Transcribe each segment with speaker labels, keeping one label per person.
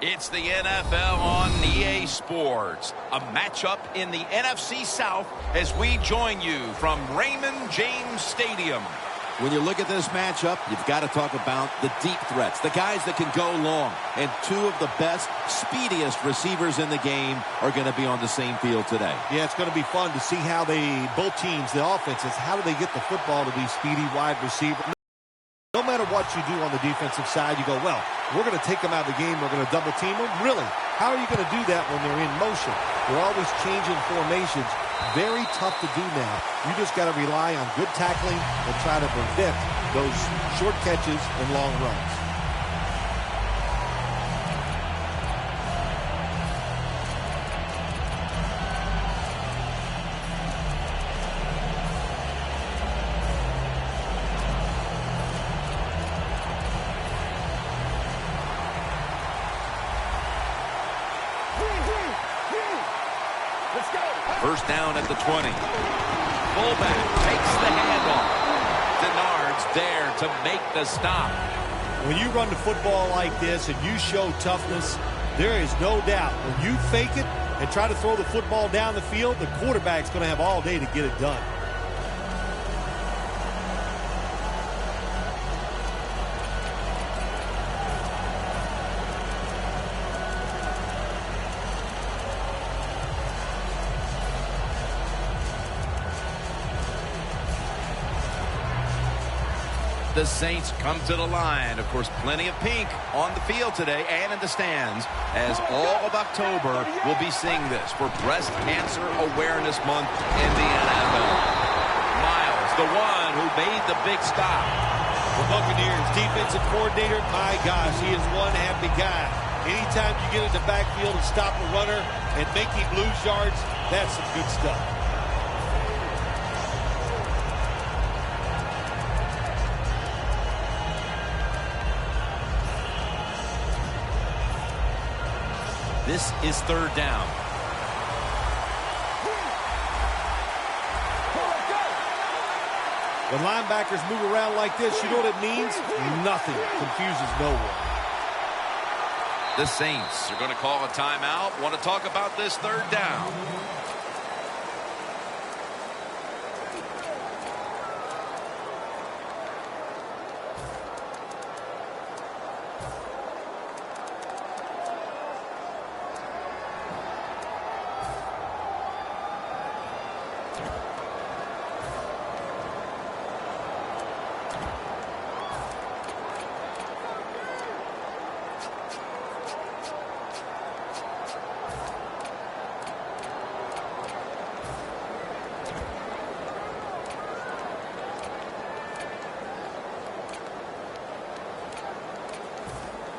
Speaker 1: It's the NFL on EA Sports, a matchup in the NFC South as we join you from Raymond James Stadium.
Speaker 2: When you look at this matchup, you've got to talk about the deep threats, the guys that can go long. And two of the best, speediest receivers in the game are going to be on the same field today.
Speaker 3: Yeah, it's going to be fun to see how both teams, the offenses, how do they get the football to these speedy wide receivers. No matter what you do on the defensive side, you go, well, we're going to take them out of the game. We're going to double team them. Really? How are you going to do that when they're in motion? They're always changing formations. Very tough to do now. You just got to rely on good tackling and try to prevent those short catches and long runs.
Speaker 1: First down at the 20. Fullback takes the handoff. Denard's there to make the stop.
Speaker 3: When you run the football like this and you show toughness, there is no doubt when you fake it and try to throw the football down the field, the quarterback's going to have all day to get it done.
Speaker 1: The Saints come to the line. Of course, plenty of pink on the field today and in the stands, as all of October will be seeing this for Breast Cancer Awareness Month in the NFL. Miles, the one who made the big stop.
Speaker 3: The Buccaneers defensive coordinator, my gosh, he is one happy guy. Anytime you get in the backfield and stop a runner and make him lose yards, that's some good stuff.
Speaker 1: This is third down.
Speaker 3: When linebackers move around like this, you know what it means? Nothing confuses no one.
Speaker 1: The Saints are going to call a timeout. Want to talk about this third down.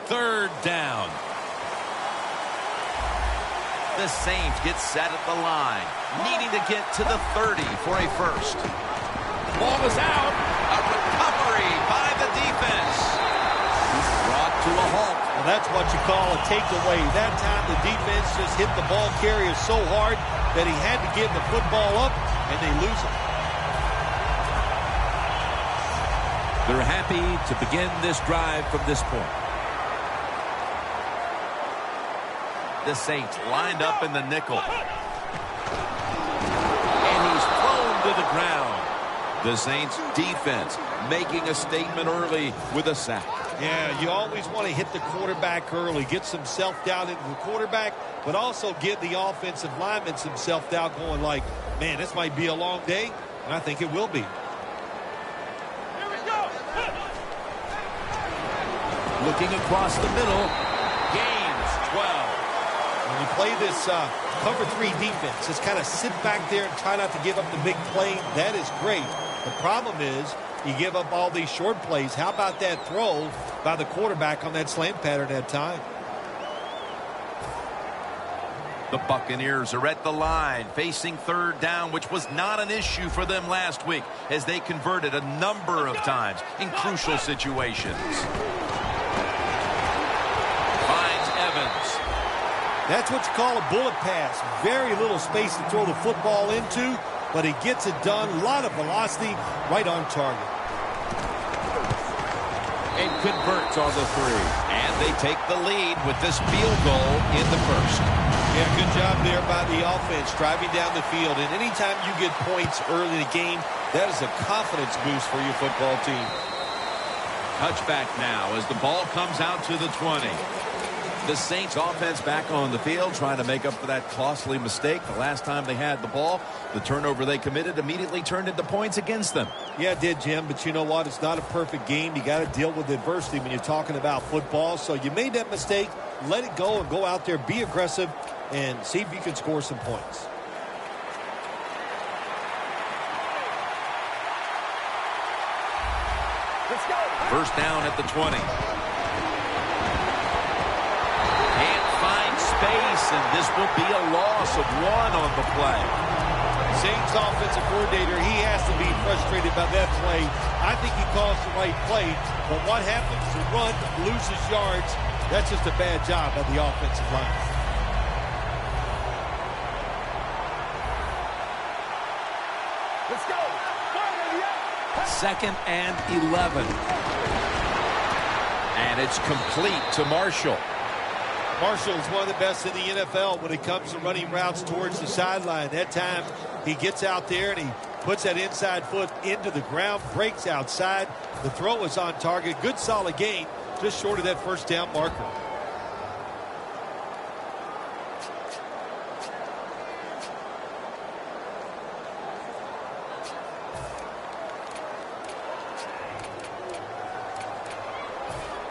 Speaker 1: Third down. The Saints get set at the line, needing to get to the 30 for a first. Ball is out. A recovery by the defense. Brought to a halt.
Speaker 3: Well, that's what you call a takeaway. That time the defense just hit the ball carrier so hard that he had to give the football up, and they lose it.
Speaker 2: They're happy to begin this drive from this point.
Speaker 1: The Saints lined up in the nickel. And he's thrown to the ground. The Saints defense making a statement early with a sack.
Speaker 3: Yeah, you always want to hit the quarterback early, get some self-doubt into the quarterback, but also give the offensive lineman some self-doubt going like, man, this might be a long day, and I think it will be.
Speaker 1: Here we go.
Speaker 2: Looking across the middle.
Speaker 1: Gains 12.
Speaker 3: When you play this cover 3 defense, just kind of sit back there and try not to give up the big play. That is great. The problem is you give up all these short plays. How about that throw by the quarterback on that slant pattern that time?
Speaker 1: The Buccaneers are at the line, facing third down, which was not an issue for them last week, as they converted a number of times in crucial situations. Finds Evans.
Speaker 3: That's what you call a bullet pass. Very little space to throw the football into, but he gets it done. A lot of velocity right on target.
Speaker 2: and converts on the three.
Speaker 1: And they take the lead with this field goal in the first.
Speaker 3: Yeah, good job there by the offense, driving down the field. And anytime you get points early in the game, that is a confidence boost for your football team.
Speaker 1: Touchback now as the ball comes out to the 20. The Saints offense back on the field trying to make up for that costly mistake. The last time they had the ball, the turnover they committed immediately turned into points against them.
Speaker 3: Yeah, it did, Jim, but you know what? It's not a perfect game. You got to deal with adversity when you're talking about football. So you made that mistake, let it go and go out there, be aggressive, and see if you can score some points.
Speaker 1: Let's go. First down at the 20. Space, and this will be a loss of 1 on the play.
Speaker 3: Saints offensive coordinator, he has to be frustrated by that play. I think he calls the right play, but what happens to run, loses yards, that's just a bad job by the offensive line.
Speaker 1: Let's go. 2nd and 11. And it's complete to Marshall.
Speaker 3: Marshall is one of the best in the NFL when it comes to running routes towards the sideline. That time he gets out there and he puts that inside foot into the ground, breaks outside. The throw is on target. Good solid gain, just short of that first down marker.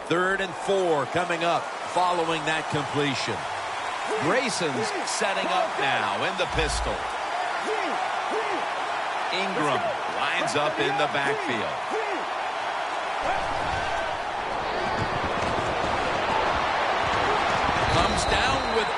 Speaker 2: Third and 4 coming up following that completion.
Speaker 1: Grayson's setting up now in the pistol. Ingram lines up in the backfield. Comes down with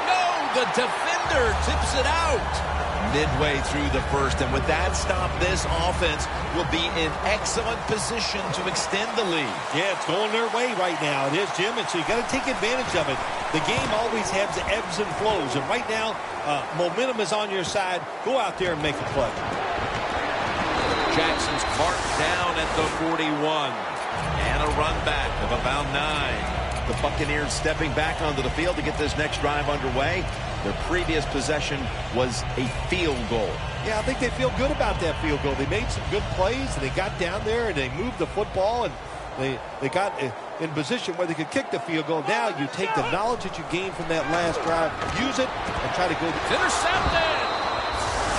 Speaker 1: the defender tips it out. Midway through the first, and with that stop, this offense will be in excellent position to extend the lead.
Speaker 3: Yeah, it's going their way right now. It is, Jim, and so you got to take advantage of it. The game always has ebbs and flows, and right now, momentum is on your side. Go out there and make a play.
Speaker 1: Jackson's marked down at the 41, and a run back of about 9. The Buccaneers stepping back onto the field to get this next drive underway. Their previous possession was a field goal.
Speaker 3: Yeah, I think they feel good about that field goal. They made some good plays, and they got down there, and they moved the football, and they got in position where they could kick the field goal. Now you take the knowledge that you gained from that last drive, use it, and try to go.
Speaker 1: Intercepted!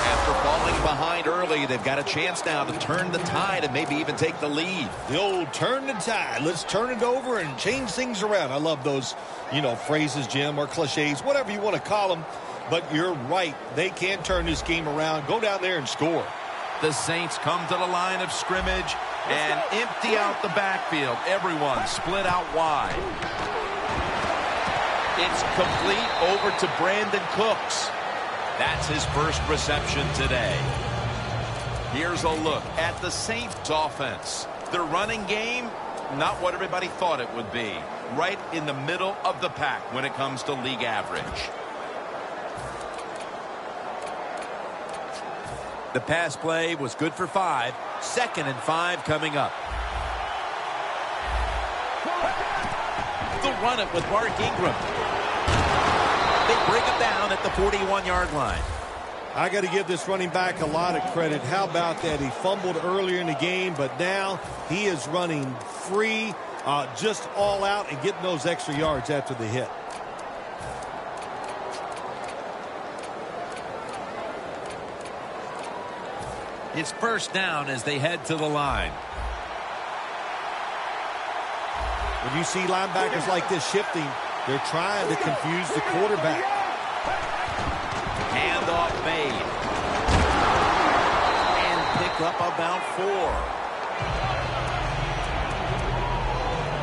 Speaker 1: After falling behind early, they've got a chance now to turn the tide and maybe even take the lead.
Speaker 3: The old turn the tide. Let's turn it over and change things around. I love those, phrases, Jim, or cliches, whatever you want to call them. But you're right. They can turn this game around. Go down there and score.
Speaker 1: The Saints come to the line of scrimmage and empty out the backfield. Everyone split out wide. It's complete over to Brandon Cooks. That's his first reception today. Here's a look at the Saints offense. Their running game, not what everybody thought it would be. Right in the middle of the pack when it comes to league average.
Speaker 2: The pass play was good for 5. 2nd and 5 coming up. They'll run it with Mark Ingram. They bring him down at the 41-yard line.
Speaker 3: I got to give this running back a lot of credit. How about that? He fumbled earlier in the game, but now he is running free, just all out and getting those extra yards after the hit.
Speaker 2: It's first down as they head to the line.
Speaker 3: When you see linebackers like this shifting, they're trying to confuse the quarterback.
Speaker 1: Handoff made. And pick up about 4.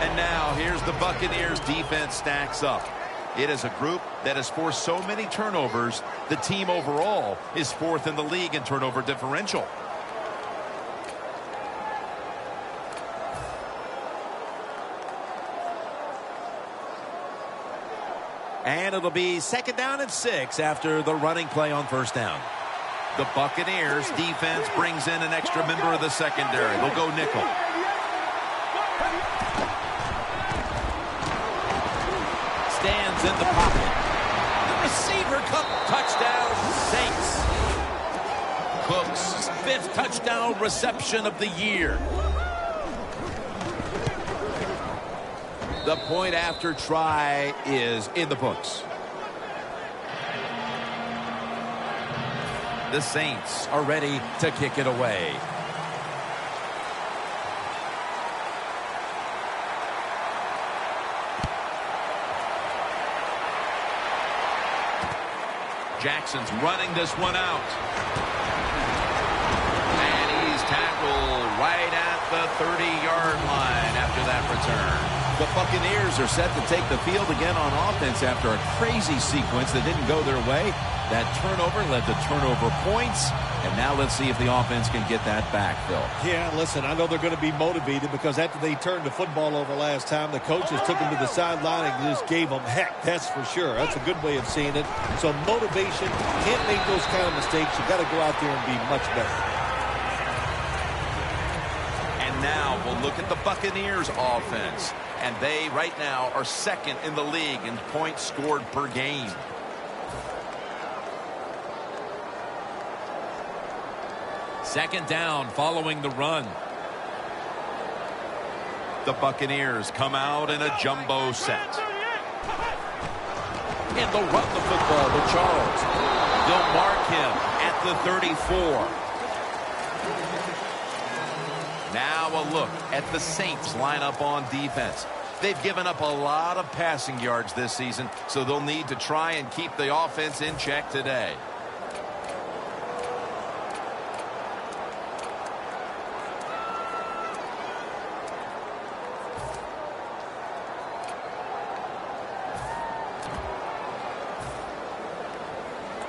Speaker 1: And now here's the Buccaneers defense stacks up. It is a group that has forced so many turnovers. The team overall is 4th in the league in turnover differential.
Speaker 2: And it'll be 2nd down and 6 after the running play on first down.
Speaker 1: The Buccaneers defense brings in an extra member of the secondary. They'll go nickel. 5th touchdown reception of the year. The point after try is in the books. The Saints are ready to kick it away. Jackson's running this one out. And he's tackled right at the 30-yard line after that return.
Speaker 2: The Buccaneers are set to take the field again on offense after a crazy sequence that didn't go their way. That turnover led to turnover points. And now let's see if the offense can get that back, Phil.
Speaker 3: Yeah, listen, I know they're going to be motivated because after they turned the football over last time, the coaches took them to the sideline and just gave them heck. That's for sure. That's a good way of seeing it. So motivation, can't make those kind of mistakes. You got to go out there and be much better.
Speaker 1: And now we'll look at the Buccaneers offense. And they right now are 2nd in the league in points scored per game. Second down following the run. The Buccaneers come out in a jumbo set. And they'll run the football with Charles. They'll mark him at the 34. Now a look at the Saints lineup on defense. They've given up a lot of passing yards this season, so they'll need to try and keep the offense in check today.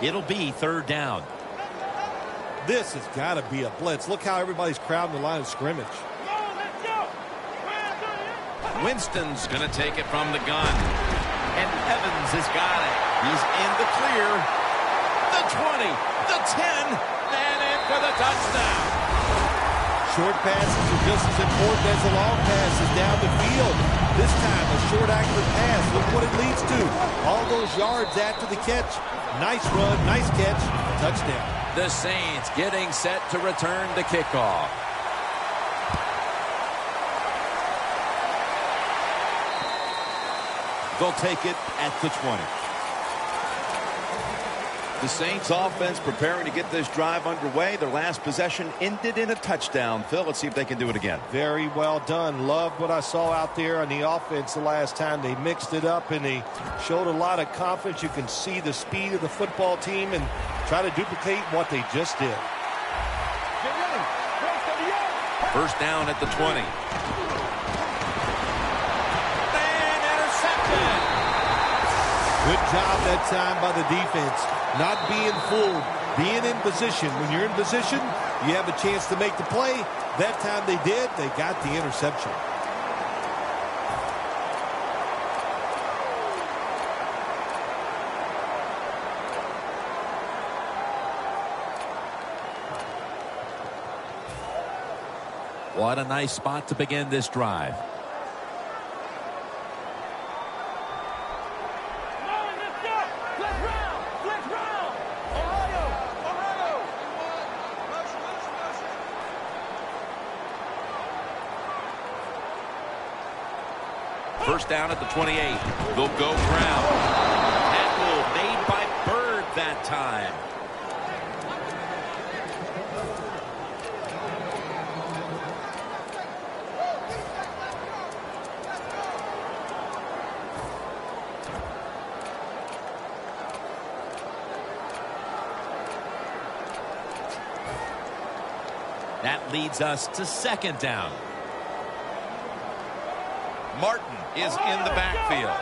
Speaker 1: It'll be 3rd down.
Speaker 3: This has got to be a blitz. Look how everybody's crowding the line of scrimmage.
Speaker 1: Winston's going to take it from the gun. And Evans has got it. He's in the clear. The 20, the 10, and in for the touchdown.
Speaker 3: Short passes are just as important as the long passes down the field. This time, a short, accurate pass. Look what it leads to. All those yards after the catch. Nice run, nice catch, touchdown.
Speaker 1: The Saints getting set to return the kickoff.
Speaker 2: They'll take it at the 20. The Saints offense preparing to get this drive underway. Their last possession ended in a touchdown. Phil, let's see if they can do it again.
Speaker 3: Very well done. Loved what I saw out there on the offense the last time. They mixed it up and they showed a lot of confidence. You can see the speed of the football team and try to duplicate what they just did.
Speaker 1: First down at the 20. And intercepted.
Speaker 3: Good job that time by the defense. Not being fooled, being in position. When you're in position, you have a chance to make the play. That time they did. They got the interception.
Speaker 1: What a nice spot to begin this drive. First down at the 28. They'll go ground. Tackle made by Bird that time. That leads us to second down. Martin is in the backfield.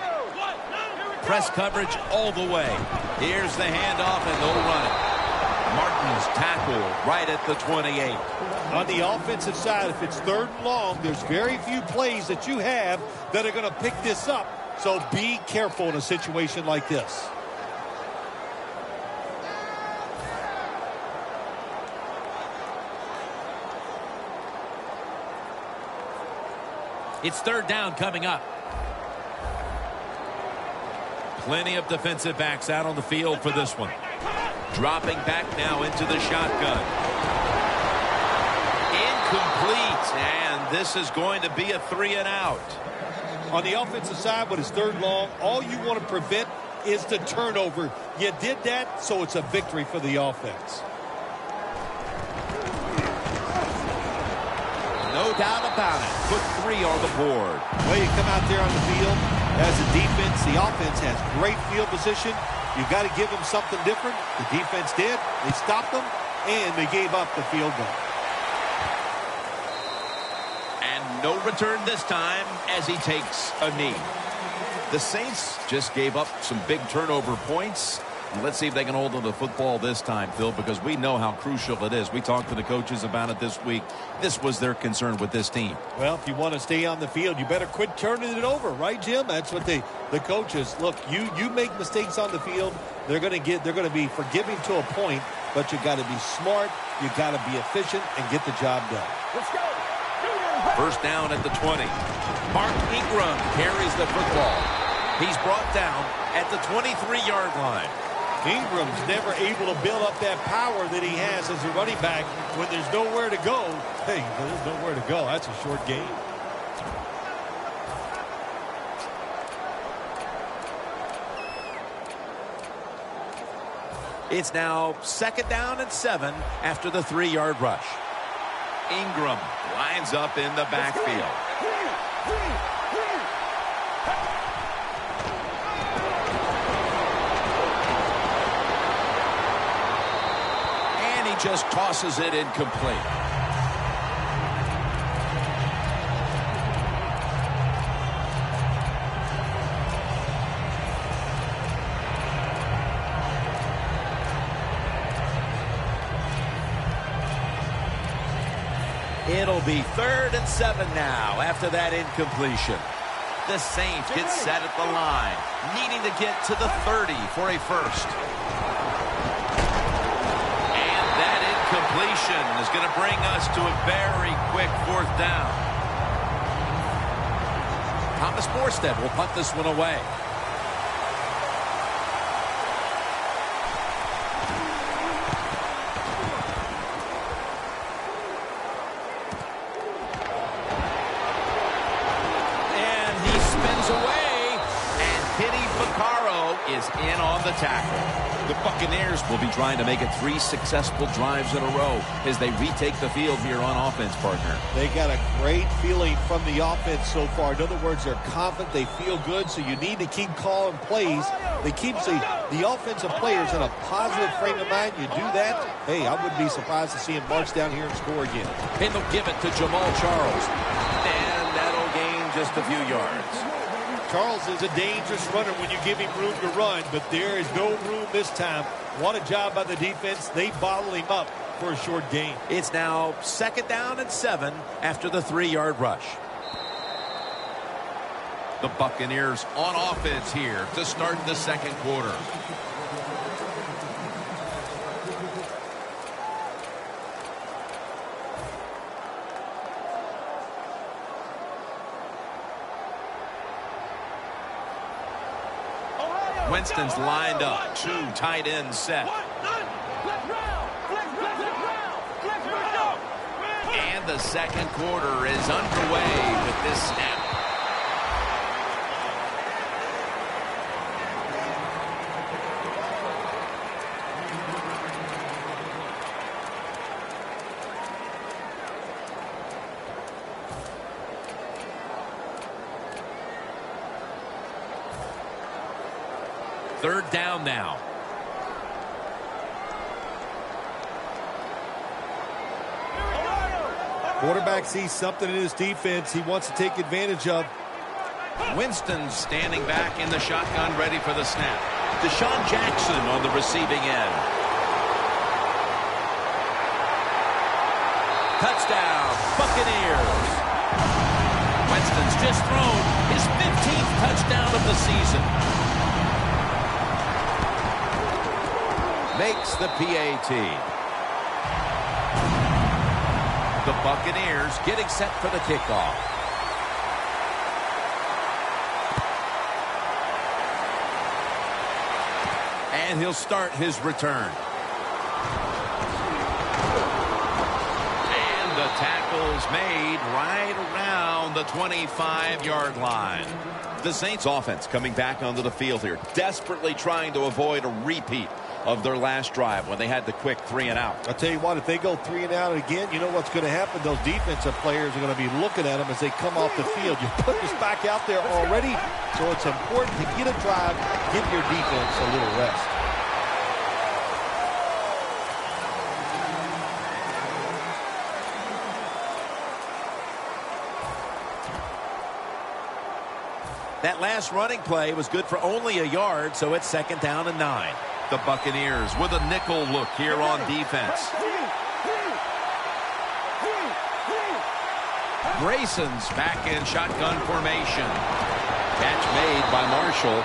Speaker 1: Press coverage all the way. Here's the handoff, and they'll run it. Martin's tackle right at the 28.
Speaker 3: On the offensive side, if it's 3rd and long, there's very few plays that you have that are going to pick this up. So be careful in a situation like this.
Speaker 1: It's 3rd down coming up. Plenty of defensive backs out on the field for this one. Dropping back now into the shotgun. and this is going to be a 3-and-out.
Speaker 3: On the offensive side, with his third long, all you want to prevent is the turnover. You did that, so it's a victory for the offense.
Speaker 2: No doubt about it. Put 3 on the board.
Speaker 3: Well, you come out there on the field as a defense. The offense has great field position. You've got to give them something different. The defense did. They stopped them, and they gave up the field goal.
Speaker 1: And no return this time as he takes a knee. The Saints just gave up some big turnover points. Let's see if they can hold on to the football this time, Phil, because we know how crucial it is. We talked to the coaches about it this week. This was their concern with this team.
Speaker 3: Well, if you want to stay on the field, you better quit turning it over, right, Jim? That's what the coaches look. You make mistakes on the field, they're going to be forgiving to a point, but you got to be smart, you got to be efficient, and get the job done.
Speaker 4: Let's go.
Speaker 1: First down at the 20. Mark Ingram carries the football. He's brought down at the 23-yard line.
Speaker 3: Ingram's never able to build up that power that he has as a running back when there's nowhere to go. Hey, there's nowhere to go. That's a short game.
Speaker 2: It's now 2nd down and 7 after the 3-yard rush.
Speaker 1: Ingram lines up in the backfield.
Speaker 2: Just tosses it incomplete. It'll be 3rd and 7 now after that incompletion.
Speaker 1: The Saints get set at the line, needing to get to the 30 for a first. Completion is going to bring us to a very quick 4th down.
Speaker 2: Thomas Morstead will punt this one away.
Speaker 1: And he spins away, and Kenny Vaccaro is in on the tackle. The Buccaneers will be trying to make it 3 successful drives in a row as they retake the field here on offense, partner.
Speaker 3: They got a great feeling from the offense so far. In other words, they're confident, they feel good, so you need to keep calling plays. They keep the offensive players in a positive frame of mind. You do that, hey, I wouldn't be surprised to see him march down here and score again.
Speaker 2: And they'll give it to Jamal Charles. And that'll gain just a few yards.
Speaker 3: Charles is a dangerous runner when you give him room to run, but there is no room this time. What a job by the defense. They bottle him up for a short gain.
Speaker 2: It's now 2nd down and 7 after the 3-yard rush.
Speaker 1: The Buccaneers on offense here to start the 2nd quarter. Winston's lined up. 2 tight ends set. And the 2nd quarter is underway with this snap. Third down now.
Speaker 3: Quarterback sees something in his defense he wants to take advantage of.
Speaker 1: Winston standing back in the shotgun, ready for the snap. Deshaun Jackson on the receiving end.
Speaker 2: Touchdown, Buccaneers.
Speaker 1: Winston's just thrown his 15th touchdown of the season.
Speaker 2: Makes the PAT.
Speaker 1: The Buccaneers
Speaker 2: Getting set for the kickoff.
Speaker 1: and he'll start his return. And the tackle tackles made right around the 25-yard line. The Saints offense coming back onto the field here, desperately trying to avoid a repeat of their last drive when they had the quick 3-and-out.
Speaker 3: I'll tell you what, if they go 3-and-out again, you know what's going to happen? Those defensive players are going to be looking at them as they come off the field. You put this back out there already, so it's important to get a drive, give your defense a little rest.
Speaker 2: That last running play was good for only a yard, so it's 2nd down and 9.
Speaker 1: The Buccaneers with a nickel look here on defense. Grayson's back in shotgun formation. Catch made by Marshall.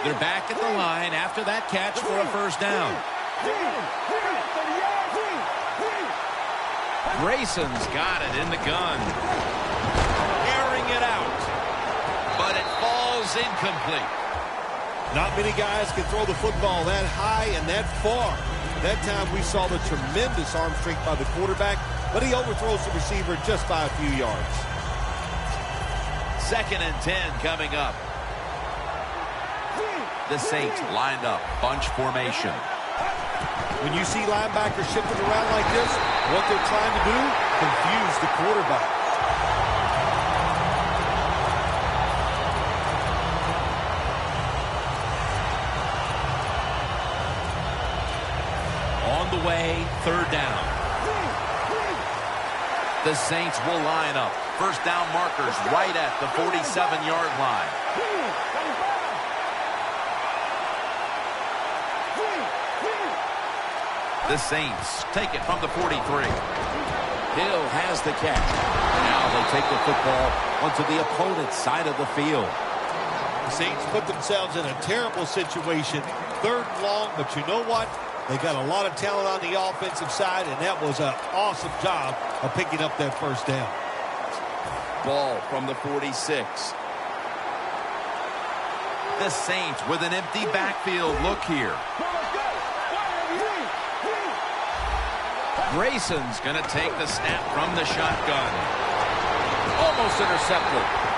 Speaker 1: They're back at the line after that catch for a 1st down. Grayson's got it in the gun. Airing it out. But it falls incomplete.
Speaker 3: Not many guys can throw the football that high and that far. That time we saw the tremendous arm strength by the quarterback, but he overthrows the receiver just by a few yards.
Speaker 1: 2nd and 10 coming up. The Saints lined up, bunch formation.
Speaker 3: When you see linebackers shifting around like this, what they're trying to do, confuse the quarterback.
Speaker 1: On the way, 3rd down. The Saints will line up. 1st down markers right at the 47-yard line. The Saints take it from the 43.
Speaker 2: Hill has the catch. Now they take the football onto the opponent's side of the field.
Speaker 3: The Saints put themselves in a terrible situation. 3rd and long, but you know what? They got a lot of talent on the offensive side, and that was an awesome job of picking up that 1st down.
Speaker 1: Ball from the 46. The Saints with an empty backfield look here. Grayson's going to take the snap from the shotgun. Almost intercepted.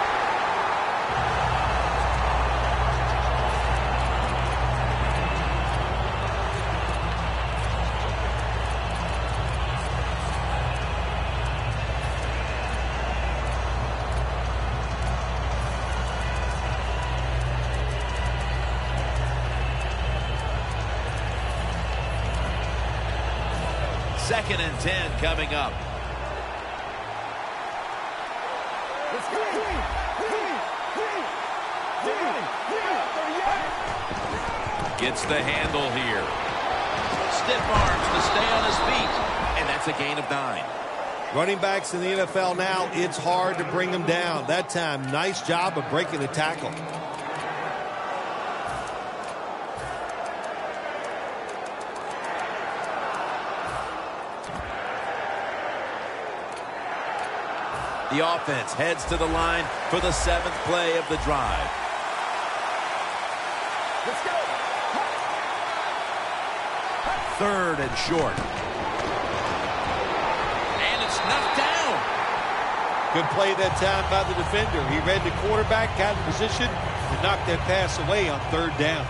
Speaker 1: Second and 10 coming up. Gets the handle here. Stiff arms to stay on his feet. And that's a gain of 9.
Speaker 3: Running backs in the NFL now, it's hard to bring them down. That time, nice job of breaking the tackle.
Speaker 2: The offense heads to the line for the 7th play of the drive.
Speaker 3: Let's go.
Speaker 2: 3rd and short.
Speaker 1: And it's knocked down.
Speaker 3: Good play that time by the defender. He read the quarterback, got in position to knock that pass away on 3rd down.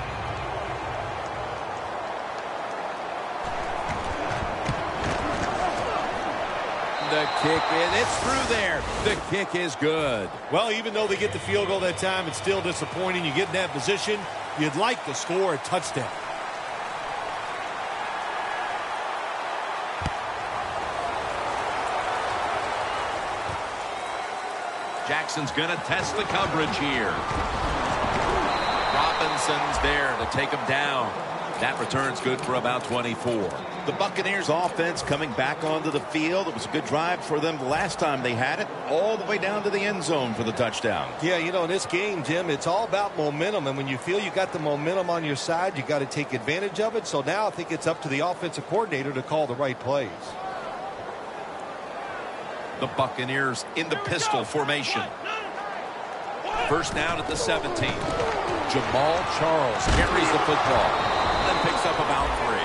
Speaker 2: The kick in, it's through there. The kick is good.
Speaker 3: Well, even though they get the field goal that time, it's still disappointing. You get in that position, you'd like to score a touchdown.
Speaker 1: Jackson's going to test the coverage here. Robinson's there to take him down. That return's good for about 24.
Speaker 2: The Buccaneers offense coming back onto the field. It was a good drive for them the last time they had it, all the way down to the end zone for the touchdown.
Speaker 3: Yeah, you know, in this game, Jim, it's all about momentum. And when you feel you got the momentum on your side, you got to take advantage of it. So now I think it's up to the offensive coordinator to call the right plays.
Speaker 1: The Buccaneers in the pistol formation. First down at the 17. Jamal Charles carries the football and picks up about 3.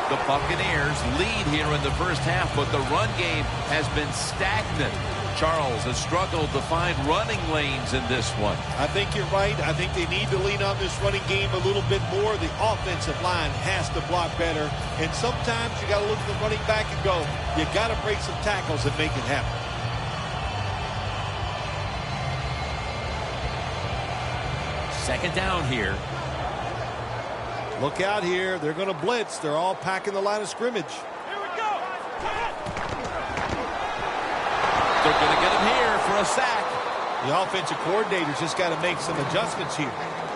Speaker 1: The Buccaneers lead here in the first half, but the run game has been stagnant. Charles has struggled to find running lanes in this one.
Speaker 3: I think you're right. I think they need to lean on this running game a little bit more. The offensive line has to block better. And sometimes you got to look at the running back and go, you got to break some tackles and make it happen.
Speaker 1: Second down here.
Speaker 3: Look out here. They're going to blitz. They're all packing the line of scrimmage.
Speaker 1: Here we go. They're going to get him here for a sack.
Speaker 3: The offensive coordinator's just got to make some adjustments here.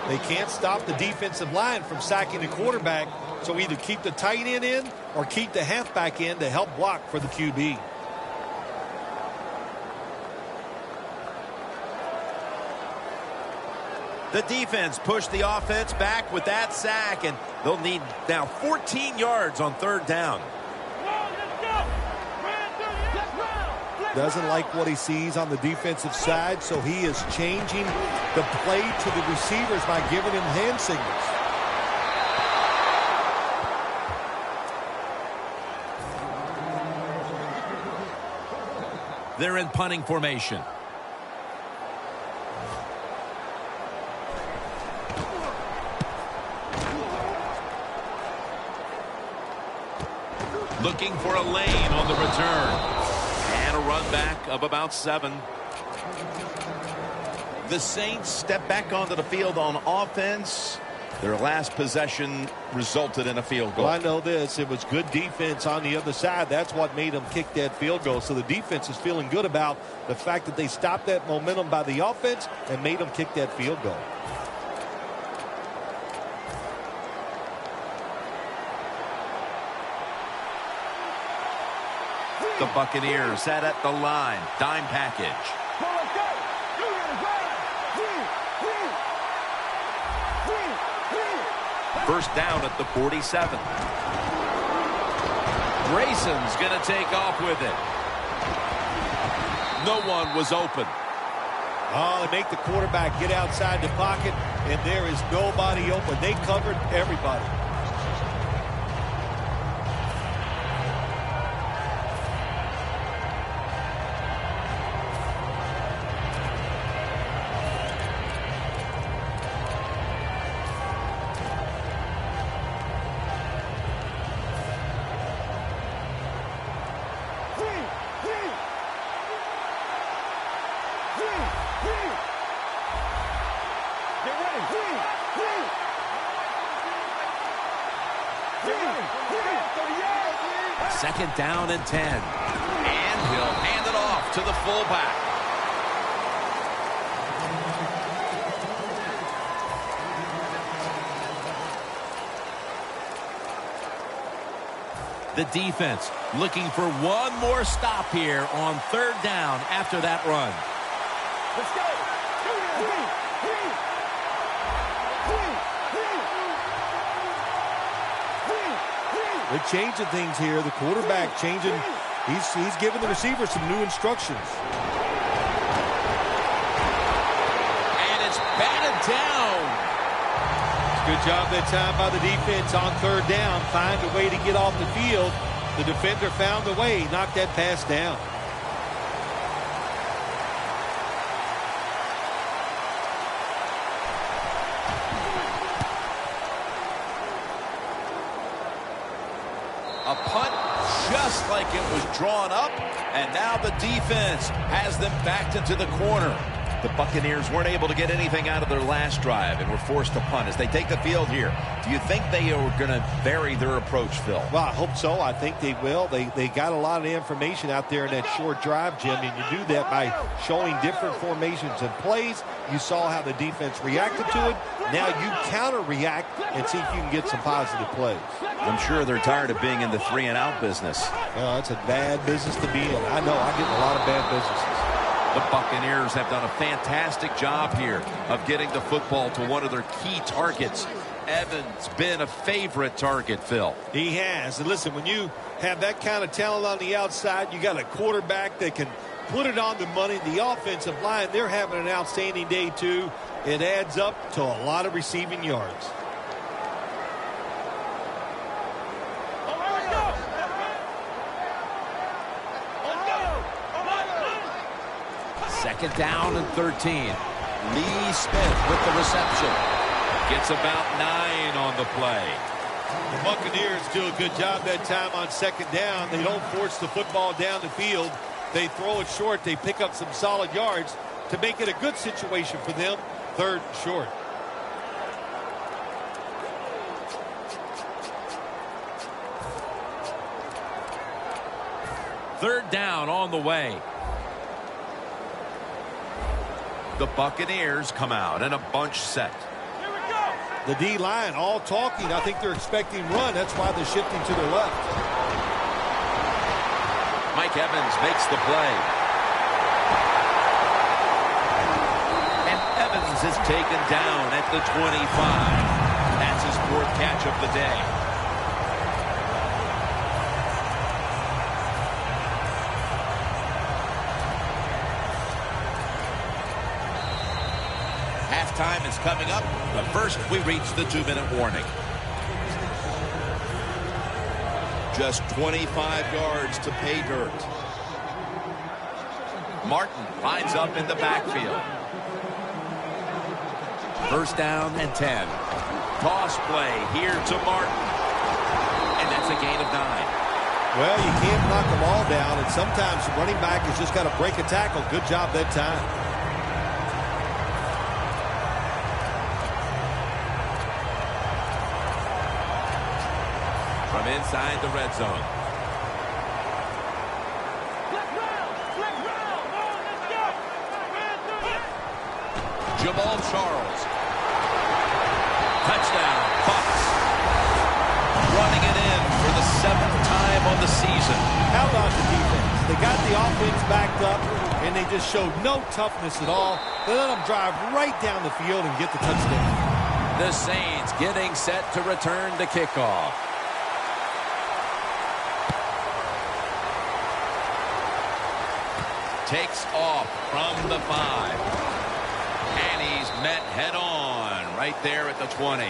Speaker 3: They can't stop the defensive line from sacking the quarterback, so either keep the tight end in or keep the halfback in to help block for the QB.
Speaker 2: The defense pushed the offense back with that sack, and they'll need now 14 yards on third down.
Speaker 3: Doesn't like what he sees on the defensive side, so he is changing the play to the receivers by giving him hand signals.
Speaker 1: They're in punting formation. Looking for a lane on the return. And a run back of about 7.
Speaker 2: The Saints step back onto the field on offense. Their last possession resulted in a field goal.
Speaker 3: Well, I know this. It was good defense on the other side. That's what made them kick that field goal. So the defense is feeling good about the fact that they stopped that momentum by the offense and made them kick that field goal.
Speaker 1: The Buccaneers set at the line. Dime package. First down at the 47. Grayson's going to take off with it. No one was open.
Speaker 3: Oh, they make the quarterback get outside the pocket, and there is nobody open. They covered everybody.
Speaker 1: Second down and 10. And he'll hand it off to the fullback. The defense looking for one more stop here on third down after that run.
Speaker 4: Let's go.
Speaker 3: They're changing things here. The quarterback changing. He's giving the receiver some new instructions.
Speaker 1: And it's batted down.
Speaker 3: Good job that time by the defense on third down. Find a way to get off the field. The defender found a way. Knocked that pass down.
Speaker 2: A punt just like it was drawn up, and now the defense has them backed into the corner. The Buccaneers weren't able to get anything out of their last drive and were forced to punt. As they take the field here, do you think they are going to vary their approach, Phil?
Speaker 3: Well, I hope so. I think they will. They got a lot of information out there in that short drive, Jim, and you do that by showing different formations and plays. You saw how the defense reacted to it. Now you counter-react and see if you can get some positive plays.
Speaker 2: I'm sure they're tired of being in the 3-and-out business.
Speaker 3: Well, it's a bad business to be in. I know. I get in a lot of bad businesses.
Speaker 1: The Buccaneers have done a fantastic job here of getting the football to one of their key targets. Evans been a favorite target, Phil.
Speaker 3: He has. And listen, when you have that kind of talent on the outside, you got a quarterback that can put it on the money. The offensive line, they're having an outstanding day too. It adds up to a lot of receiving yards.
Speaker 2: Second down and 13. Lee Smith with the reception. Gets about 9 on the play.
Speaker 3: The Buccaneers do a good job that time on second down. They don't force the football down the field. They throw it short. They pick up some solid yards to make it a good situation for them. Third and short.
Speaker 2: Third down on the way.
Speaker 1: The Buccaneers come out in a bunch set.
Speaker 3: The D-line all talking. I think they're expecting run. That's why they're shifting to their left.
Speaker 1: Mike Evans makes the play. And Evans is taken down at the 25. That's his 4th catch of the day. Halftime is coming up, but first we reach the 2-minute warning. Just 25 yards to pay dirt. Martin lines up in the backfield. First down and 10. Toss play here to Martin. And that's a gain of 9.
Speaker 3: Well, you can't knock them all down, and sometimes the running back has just got to break a tackle. Good job that time.
Speaker 1: From inside the red zone. Jamal Charles. Touchdown, Bucs. Running it in for the 7th time on the season.
Speaker 3: How about the defense? They got the offense backed up, and they just showed no toughness at all. They let them drive right down the field and get the touchdown.
Speaker 2: The Saints getting set to return the kickoff.
Speaker 1: Takes off from the 5. And he's met head-on right there at the 20.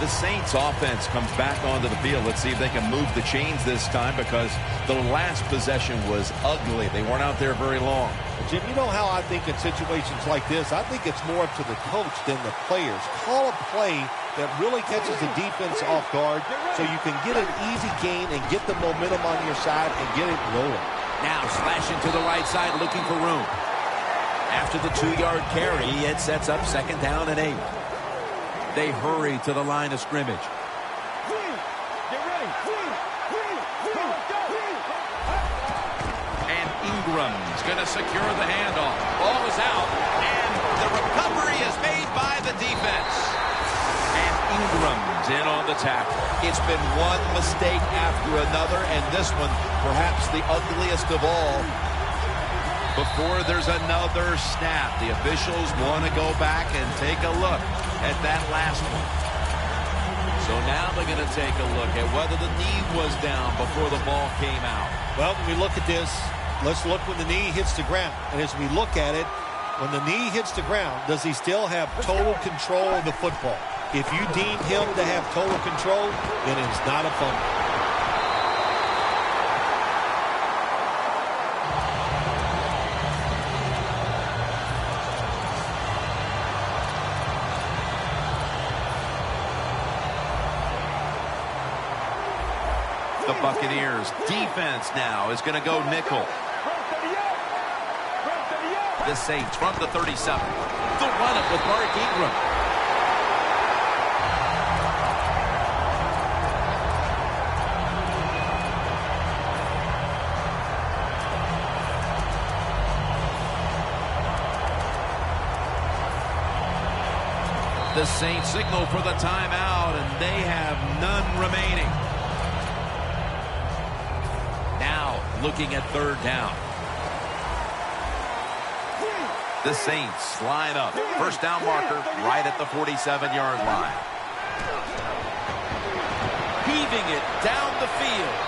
Speaker 1: The Saints offense comes back onto the field. Let's see if they can move the chains this time, because the last possession was ugly. They weren't out there very long.
Speaker 3: Jim, you know how I think in situations like this, I think it's more up to the coach than the players. Call a play that really catches the defense off guard so you can get an easy gain and get the momentum on your side and get it rolling.
Speaker 2: Now slashing to the right side, looking for room. After the 2-yard carry, it sets up second down and 8. They hurry to the line of scrimmage.
Speaker 1: And Ingram's going to secure the handoff. Ball is out, and the recovery is made by the defense. And Ingram's in on the tackle. It's been one mistake after another, and this one perhaps the ugliest of all. Before there's another snap, the officials want to go back and take a look at that last one. So now they're going to take a look at whether the knee was down before the ball came out.
Speaker 3: Well, when we look at this, let's look when the knee hits the ground. And as we look at it, when the knee hits the ground, does he still have total control of the football? If you deem him to have total control, then it's not a fumble.
Speaker 1: The Buccaneers defense now is going to go nickel. The Saints from the 37. They'll run it with Mark Ingram. The Saints signal for the timeout, and they have none remaining. Now looking at third down. The Saints line up. First down marker right at the 47-yard line. Heaving it down the field.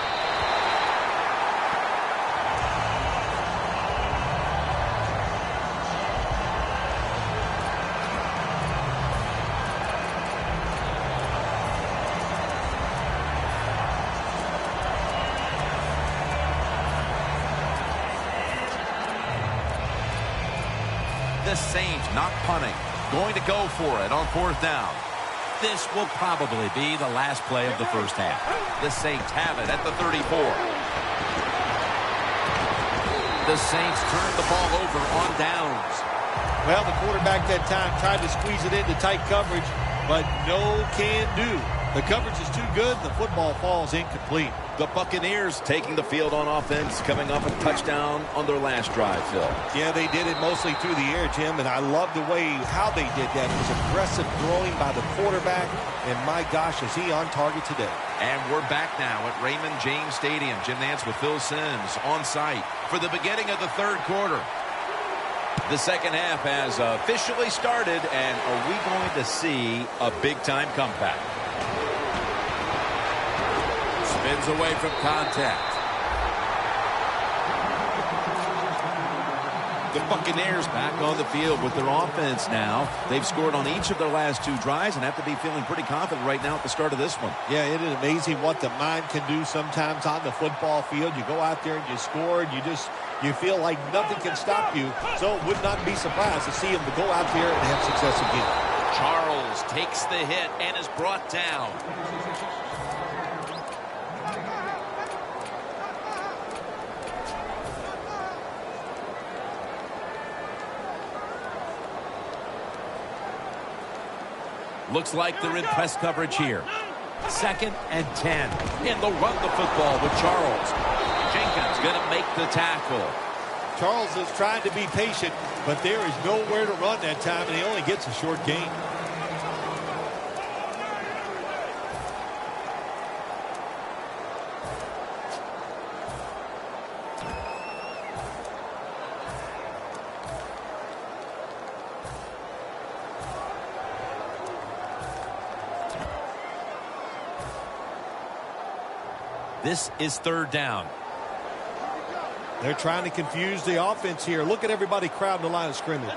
Speaker 2: The Saints not punting. Going to go for it on 4th down. This will probably be the last play of the first half. The Saints have it at the 34. The Saints turn the ball over on downs.
Speaker 3: Well, the quarterback that time tried to squeeze it into tight coverage, but no can do. The coverage is too good. The football falls incomplete.
Speaker 2: The Buccaneers taking the field on offense, coming off a touchdown on their last drive, Phil.
Speaker 3: Yeah, they did it mostly through the air, Jim, and I love the way how they did that. It was aggressive throwing by the quarterback, and my gosh, is he on target today.
Speaker 1: And we're back now at Raymond James Stadium. Jim Nantz with Phil Simms on site for the beginning of the 3rd quarter. The second half has officially started, and are we going to see a big-time comeback?
Speaker 2: Spins away from contact. The Buccaneers back on the field with their offense now. They've scored on each of their last 2 drives and have to be feeling pretty confident right now at the start of this one.
Speaker 3: Yeah, it is amazing what the mind can do sometimes on the football field. You go out there and you score, and you feel like nothing can stop you. So would not be surprised to see him to go out there and have success again.
Speaker 2: Charles takes the hit and is brought down. Looks like they're in press coverage here. 2nd and 10. And they'll run the football with Charles. Jenkins going to make the tackle.
Speaker 3: Charles is trying to be patient, but there is nowhere to run that time, and he only gets a short gain.
Speaker 2: This is 3rd down.
Speaker 3: They're trying to confuse the offense here. Look at everybody crowding the line of scrimmage.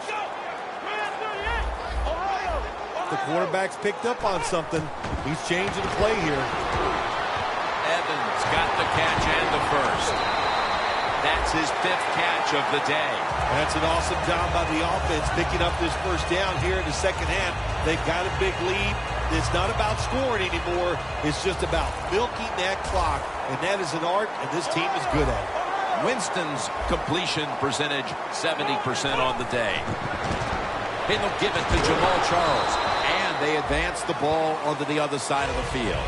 Speaker 3: The quarterback's picked up on something. He's changing the play here.
Speaker 2: Evans got the catch and the first. That's his 5th catch of the day.
Speaker 3: That's an awesome job by the offense picking up this first down here in the second half. They've got a big lead. It's not about scoring anymore. It's just about milking that clock, and that is an art, and this team is good at it.
Speaker 2: Winston's completion percentage, 70% on the day. And they'll give it to Jamal Charles.
Speaker 1: And they advance the ball onto the other side of the field.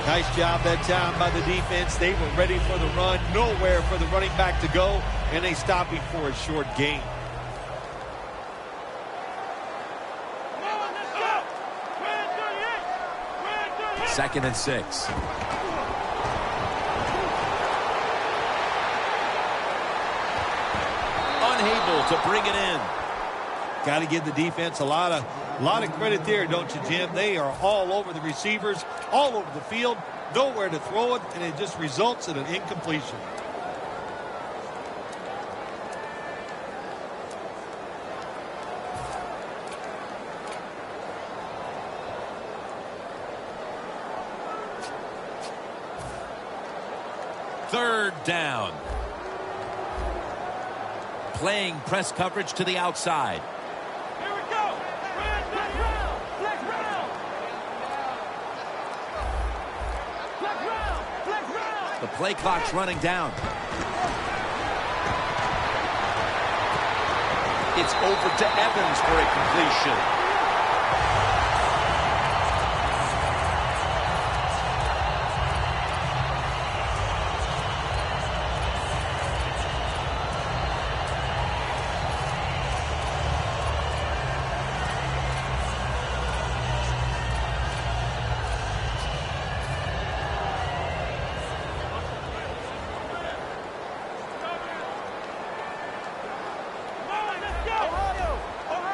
Speaker 3: Nice job that time by the defense. They were ready for the run. Nowhere for the running back to go, and they stopped him for a short gain.
Speaker 2: Second and 6. Unable to bring it in.
Speaker 3: Got to give the defense a lot of credit there, don't you, Jim? They are all over the receivers, all over the field, nowhere to throw it, and it just results in an incompletion.
Speaker 2: Third down. Playing press coverage to the outside.
Speaker 4: Here we go. Flex round. Flex round. Flex round. Flex round.
Speaker 2: The play clock's running down. It's over to Evans for a completion.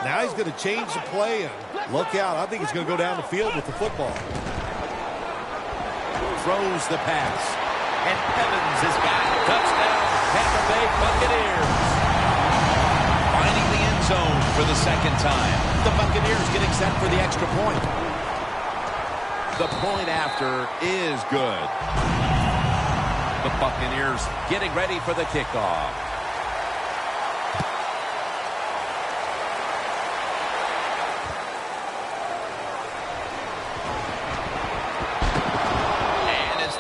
Speaker 3: Now he's going to change the play, and look out. I think he's going to go down the field with the football.
Speaker 2: Throws the pass. And Evans is back. Touchdown, Tampa Bay Buccaneers. Finding the end zone for the second time.
Speaker 1: The Buccaneers getting set for the extra point. The point after is good. The Buccaneers
Speaker 2: Getting ready for the kickoff.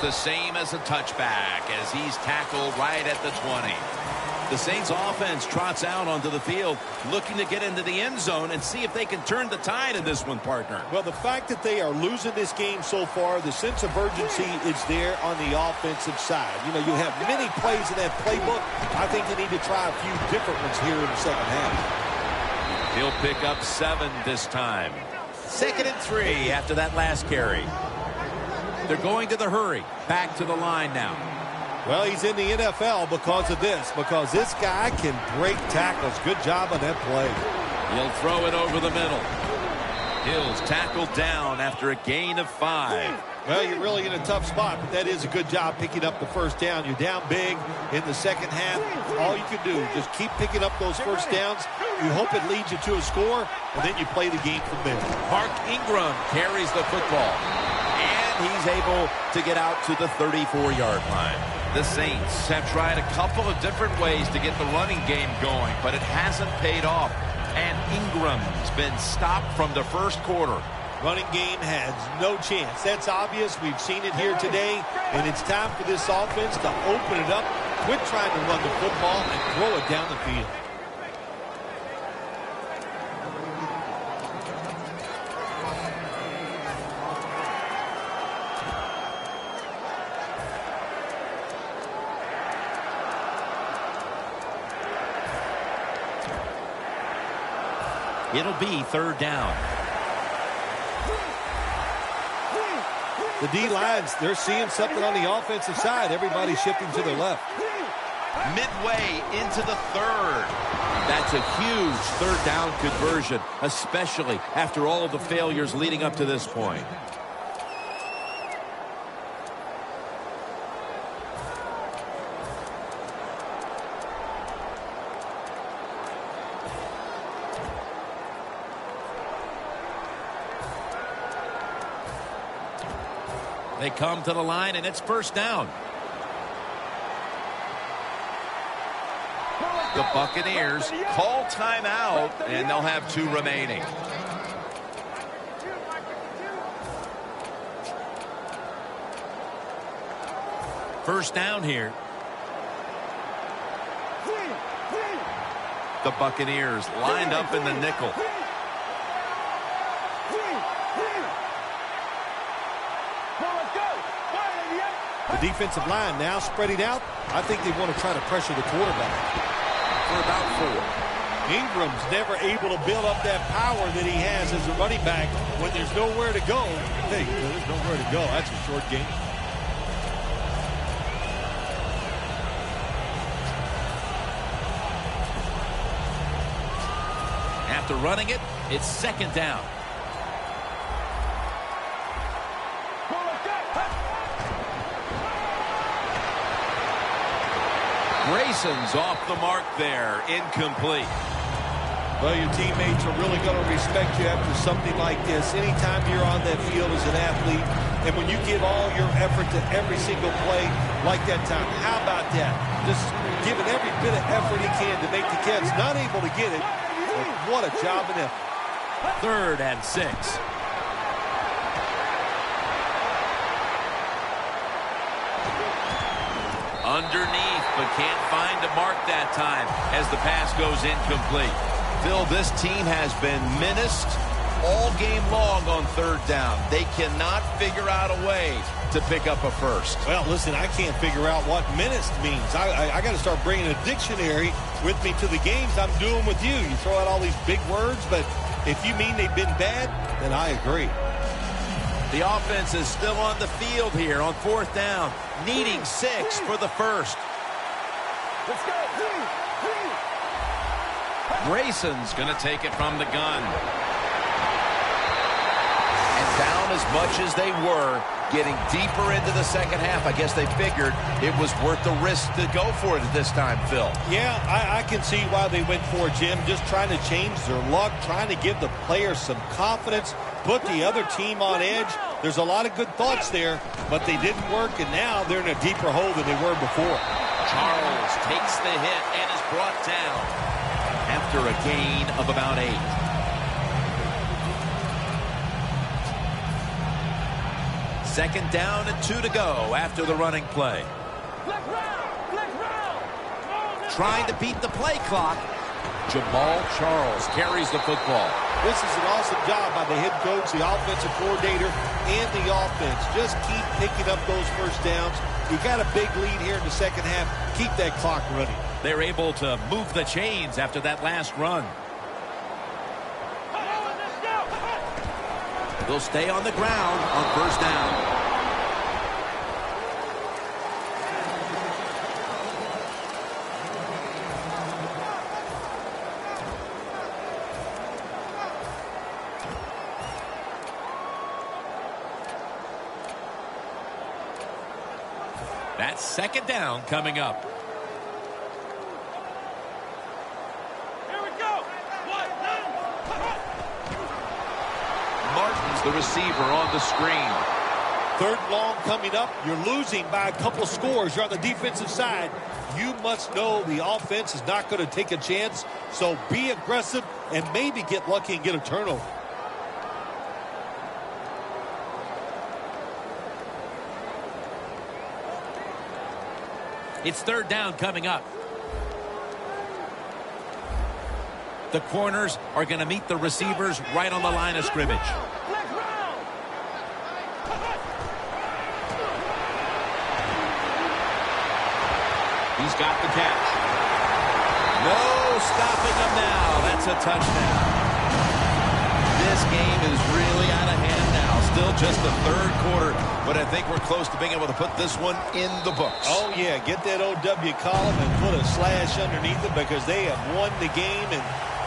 Speaker 2: the same as a touchback as he's tackled right at the 20. The Saints offense trots out onto the field looking to get into the end zone and see if they can turn the tide in this one, partner.
Speaker 3: Well, the fact that they are losing this game so far, the sense of urgency is there on the offensive side. You know, you have many plays in that playbook. I think they need to try a few different ones here in the second half.
Speaker 2: He'll pick up 7 this time. 2nd and 3 after that last carry. They're going to the hurry. Back to the line now.
Speaker 3: Well, he's in the NFL because of this, because this guy can break tackles. Good job on that play.
Speaker 2: He'll throw it over the middle. Hill's tackled down after a gain of 5.
Speaker 3: Well, you're really in a tough spot, but that is a good job picking up the first down. You're down big in the second half. All you can do, just keep picking up those first downs. You hope it leads you to a score, and then you play the game from there.
Speaker 2: Mark Ingram carries the football, and he's able to get out to the 34-yard line. The Saints have tried a couple of different ways to get the running game going, but it hasn't paid off. And Ingram's been stopped from the first quarter.
Speaker 3: Running game has no chance. That's obvious. We've seen it here today, and it's time for this offense to open it up, quit trying to run the football, and throw it down the field.
Speaker 2: It'll be 3rd down.
Speaker 3: The D-lines, they're seeing something on the offensive side. Everybody's shifting to their left.
Speaker 2: Midway into the 3rd. That's a huge 3rd down conversion, especially after all of the failures leading up to this point. They come to the line, and it's 1st down. The Buccaneers call timeout, and they'll have 2 remaining. First down here. The Buccaneers lined up in the nickel.
Speaker 3: The defensive line now spreading out. I think they want to try to pressure the quarterback.
Speaker 2: For about 4.
Speaker 3: Ingram's never able to build up that power that he has as a running back when there's nowhere to go. Hey, there's nowhere to go. That's a short game.
Speaker 2: After running it, it's 2nd down. Grayson's off the mark there. Incomplete.
Speaker 3: Well, your teammates are really going to respect you after something like this. Anytime you're on that field as an athlete, and when you give all your effort to every single play like that time, how about that? Just giving every bit of effort he can to make the catch. Not able to get it, but what a job and effort.
Speaker 2: 3rd and 6. Underneath, but can't find a mark that time as the pass goes incomplete. Phil, this team has been menaced all game long on 3rd down. They cannot figure out a way to pick up a first.
Speaker 3: Well, listen, I can't figure out what menaced means. I got to start bringing a dictionary with me to the games I'm doing with you. You throw out all these big words, but if you mean they've been bad, then I agree.
Speaker 2: The offense is still on the field here on 4th down, needing 6 for the first.
Speaker 4: Let's go.
Speaker 2: Grayson's going to take it from the gun. And down as much as they were, getting deeper into the second half, I guess they figured it was worth the risk to go for it at this time, Phil.
Speaker 3: Yeah, I can see why they went for it, Jim. Just trying to change their luck, trying to give the players some confidence, put the other team on edge. There's a lot of good thoughts there, but they didn't work, and now they're in a deeper hole than they were before.
Speaker 2: Charles takes the hit and is brought down after a gain of about 8. 2nd down and 2 to go after the running play. Trying to beat the play clock. Jamal Charles carries the football.
Speaker 3: This is an awesome job by the head coach, the offensive coordinator, and the offense. Just keep picking up those first downs. You got a big lead here in the second half. Keep that clock running.
Speaker 2: They're able to move the chains after that last run. They'll stay on the ground on 1st down. That's 2nd down coming up.
Speaker 4: Here we go.
Speaker 1: Martin's the receiver on the screen.
Speaker 3: 3rd and long coming up. You're losing by a couple scores. You're on the defensive side. You must know the offense is not going to take a chance. So be aggressive and maybe get lucky and get a turnover.
Speaker 2: It's 3rd down coming up. The corners are going to meet the receivers right on the line of scrimmage. He's got the catch. No stopping him now. That's a touchdown. This game is really out of hand now. Still just the 3rd quarter, but I think we're close to being able to put this one in the books.
Speaker 3: Oh, yeah. Get that OW column and put a slash underneath it because they have won the game, and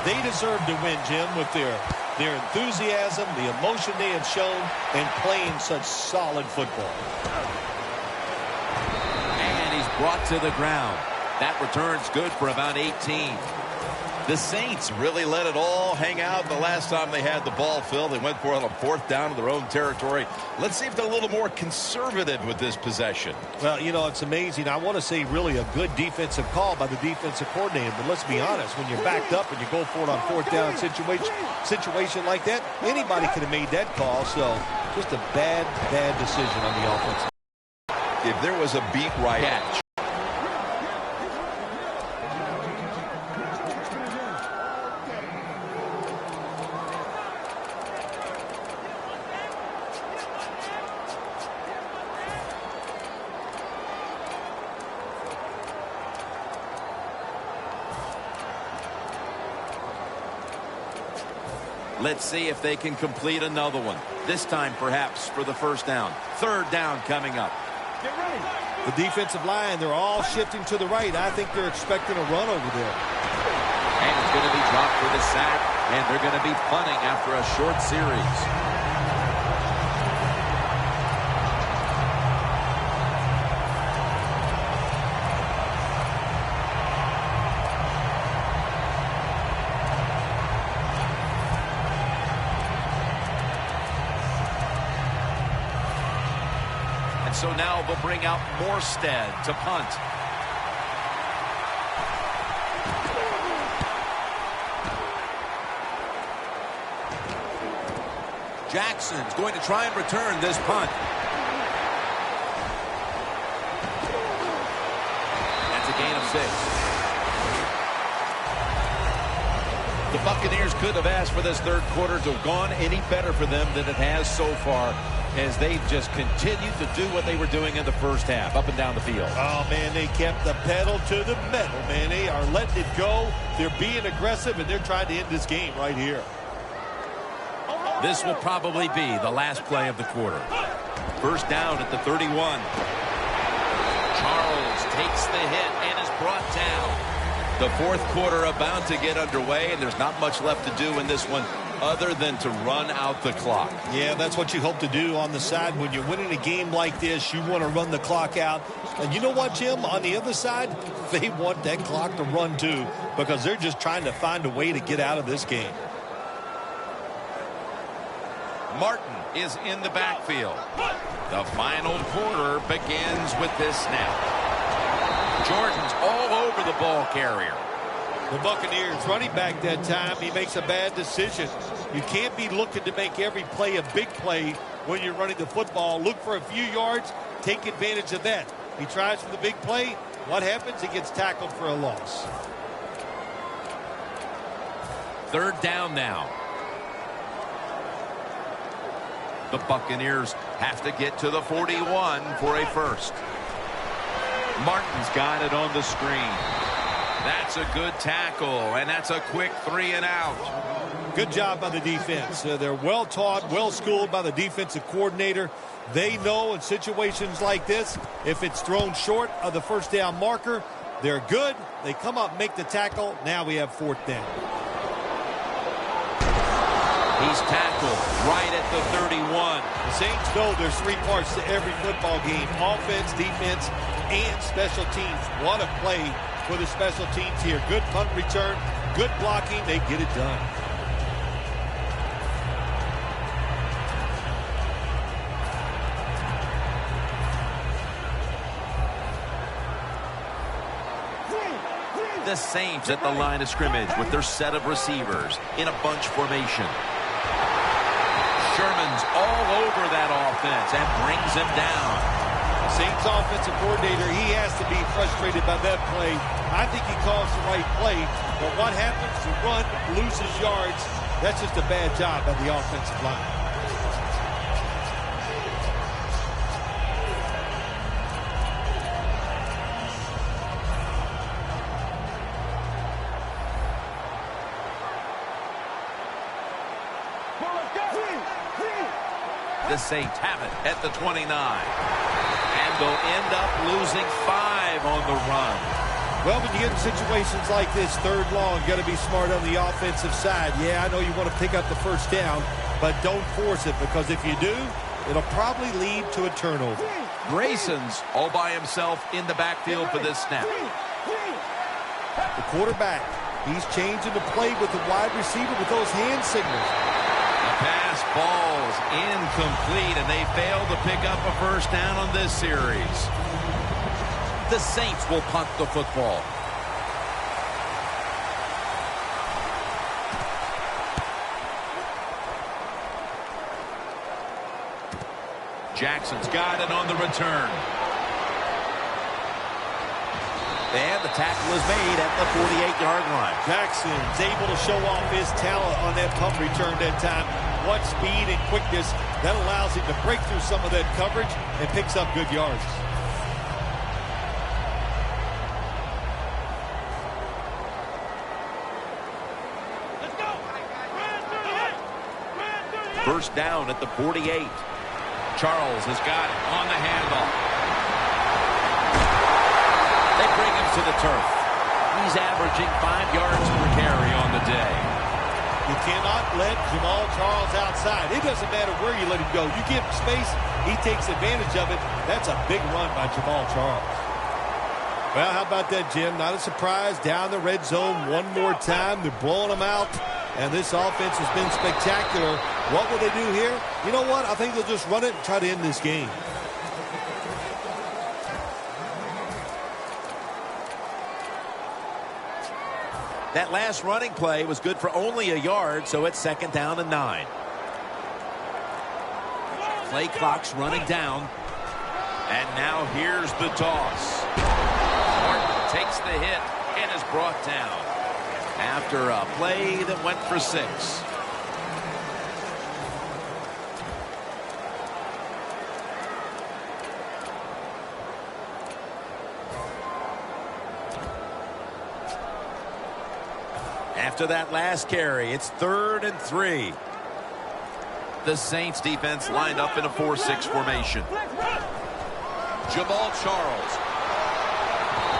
Speaker 3: they deserve to win, Jim, with their enthusiasm, the emotion they have shown, and playing such solid football.
Speaker 2: And he's brought to the ground. That return's good for about 18.
Speaker 1: The Saints really let it all hang out the last time they had the ball, Phil. They went for it on a 4th down in their own territory. Let's see if they're a little more conservative with this possession.
Speaker 3: Well, you know, it's amazing. I want to say really a good defensive call by the defensive coordinator. But let's be honest, when you're backed up and you go for it on 4th down situation like that, anybody could have made that call. So just a bad decision on the offense.
Speaker 1: If there was a beat right
Speaker 2: Catch. Let's see if they can complete another one. This time, perhaps, for the 1st down. 3rd down coming up.
Speaker 4: Get ready.
Speaker 3: The defensive line, they're all shifting to the right. I think they're expecting a run over there.
Speaker 2: And it's going to be dropped for the sack, and they're going to be punting after a short series. So now they'll bring out Morstead to punt. Jackson's going to try and return this punt. That's a gain of 6. The Buccaneers could have asked for this 3rd quarter to have gone any better for them than it has so far, as they just continued to do what they were doing in the 1st half, up and down the field.
Speaker 3: Oh, man, they kept the pedal to the metal, man. They are letting it go. They're being aggressive, and they're trying to end this game right here.
Speaker 2: This will probably be the last play of the quarter. 1st down at the 31. Charles takes the hit and is brought down. The 4th quarter about to get underway, and there's not much left to do in this one other than to run out the clock.
Speaker 3: Yeah, that's what you hope to do on the side. When you're winning a game like this, you want to run the clock out. And you know what, Jim? On the other side, they want that clock to run too, because they're just trying to find a way to get out of this game.
Speaker 1: Martin is in the backfield. The final quarter begins with this snap. Jordan's all over the ball carrier.
Speaker 3: The Buccaneers running back that time, he makes a bad decision. You can't be looking to make every play a big play when you're running the football. Look for a few yards. Take advantage of that. He tries for the big play. What happens? He gets tackled for a loss.
Speaker 2: Third down now. The Buccaneers have to get to the 41 for a first. Martin's got it on the screen. That's a good tackle, and that's a quick 3 and out.
Speaker 3: Good job by the defense. They're well taught, well schooled by the defensive coordinator. They know in situations like this, if it's thrown short of the first down marker, they're good. They come up, make the tackle. Now we have fourth down.
Speaker 2: He's tackled right at the 31.
Speaker 3: The Saints know there's 3 parts to every football game: offense, defense, and special teams. What a play for the special teams here. Good punt return, good blocking. They get it done.
Speaker 2: The Saints at the line of scrimmage with their set of receivers in a bunch formation. Sherman's all over that offense and brings him down.
Speaker 3: Saints offensive coordinator, he has to be frustrated by that play. I think he calls the right play, but what happens? The run loses yards. That's just a bad job by the offensive line.
Speaker 2: The Saints have it at the 29. And they'll end up losing 5 on the run.
Speaker 3: Well, when you get in situations like this, third long, you got to be smart on the offensive side. Yeah, I know you want to pick up the first down, but don't force it, because if you do, it'll probably lead to a turnover.
Speaker 2: Grayson's all by himself in the backfield for this snap.
Speaker 3: The quarterback, he's changing the play with the wide receiver with those hand signals.
Speaker 2: Pass ball's incomplete, and they fail to pick up a first down on this series. The Saints will punt the football. Jackson's got it on the return. And the tackle is made at the 48-yard line.
Speaker 3: Jackson's able to show off his talent on that punt return that time. What speed and quickness that allows him to break through some of that coverage and picks up good yards.
Speaker 4: Let's go.
Speaker 2: First down at the 48. Charles has got it on the handoff. They bring him to the turf. He's averaging 5 yards per carry on the day.
Speaker 3: You cannot let Jamal Charles outside. It doesn't matter where you let him go. You give him space, he takes advantage of it. That's a big run by Jamal Charles. Well, how about that, Jim? Not a surprise. Down the red zone one more time. They're blowing them out. And this offense has been spectacular. What will they do here? You know what? I think they'll just run it and try to end this game.
Speaker 2: That last running play was good for only a yard, so it's second down and 9. Play clock's running down. And now here's the toss. Martin takes the hit and is brought down after a play that went for 6. After that last carry, it's 3rd and 3. The Saints defense lined up in a 4-6 formation. Jamal Charles.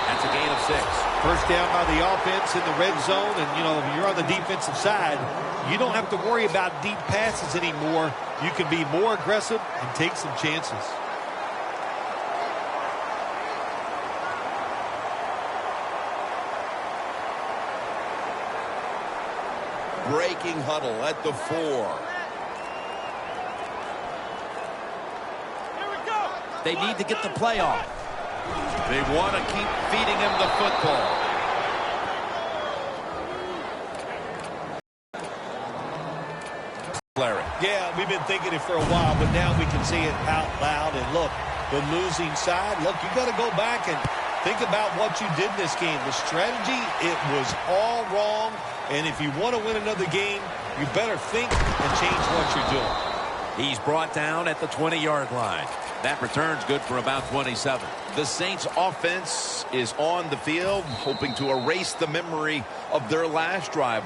Speaker 2: That's a gain of 6.
Speaker 3: First down by the offense in the red zone. And, you know, if you're on the defensive side, you don't have to worry about deep passes anymore. You can be more aggressive and take some chances.
Speaker 2: Breaking huddle at the 4.
Speaker 4: Here we go.
Speaker 2: They need to get the play off. They want to keep feeding him the football. Larry.
Speaker 3: Yeah, we've been thinking it for a while, but now we can see it out loud. And look, the losing side, look, you got to go back and think about what you did in this game. The strategy, it was all wrong. And if you want to win another game, you better think and change what you're doing.
Speaker 2: He's brought down at the 20-yard line. That return's good for about 27.
Speaker 1: The Saints offense is on the field, hoping to erase the memory of their last drive.